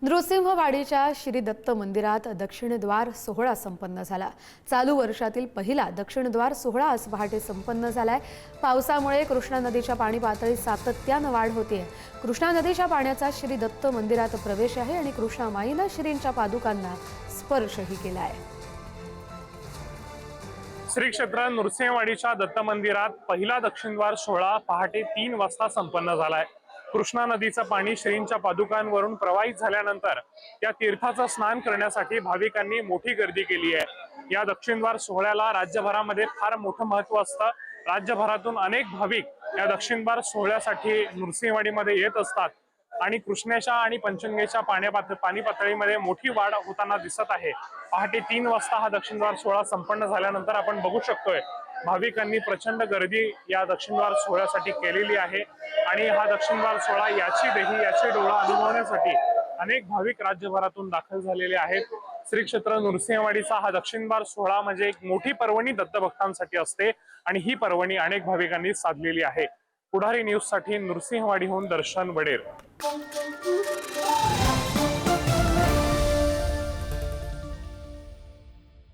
नृसिंहवाडीच्या श्री दत्त मंदिरात दक्षिणद्वार सोहळा संपन्न झाला। चालू वर्षातील पहिला दक्षिणद्वार सोहळा आज पहाटे संपन्न झालाय। पावसामुळे कृष्णा नदीच्या पाणी पातळीत सातत्याने वाढ होते। कृष्णा नदीच्या पाण्याचा श्री दत्त मंदिरात प्रवेश आहे आणि कृष्णा माईने श्रींच्या पादुकांना स्पर्शही केलाय। श्री क्षेत्र नृसिंहवाडीच्या दत्त मंदिरात पहिला दक्षिणद्वार सोहळा पहाटे 3 वाजता संपन्न झालाय। कृष्णा नदीचं पाणी श्रींच्या पादुकांवरून प्रवाहित झाल्यानंतर त्या तीर्थाचं स्नान करण्यासाठी भाविकांनी मोठी गर्दी केली आहे। या दक्षिणद्वार सोहळ्याला राज्यभरामध्ये फार मोठं महत्त्व असतं। राज्यभरातून अनेक भाविक या दक्षिणद्वार सोहळ्यासाठी नृसिंहवाडीमध्ये येत असतात आणि कृष्णेच्या आणि पंचगंगेच्या पाणी पातळीमध्ये मोठी वाढ होताना दिसत आहे। पहाटे 3 वाजता हा दक्षिणद्वार सोहळा संपन्न झाल्यानंतर आपण बघू शकतोय भाविकांनी प्रचंड गर्दी या दक्षिणद्वार सोहळ्यासाठी केलेली आहे आणि हा दक्षिणद्वार सोहळा याची डोळा अनुभवण्यासाठी अनेक भाविक राज्यभरातून दाखल झालेले आहेत। श्री क्षेत्र नृसिंहवाडीचा हा दक्षिणद्वार सोहळा म्हणजे एक मोठी पर्वणी दत्तभक्तांसाठी असते आणि ही पर्वणी अनेक भाविकांनी साधलेली आहे। पुढारी न्यूज साठी नृसिंहवाडीहून दर्शन वडेर।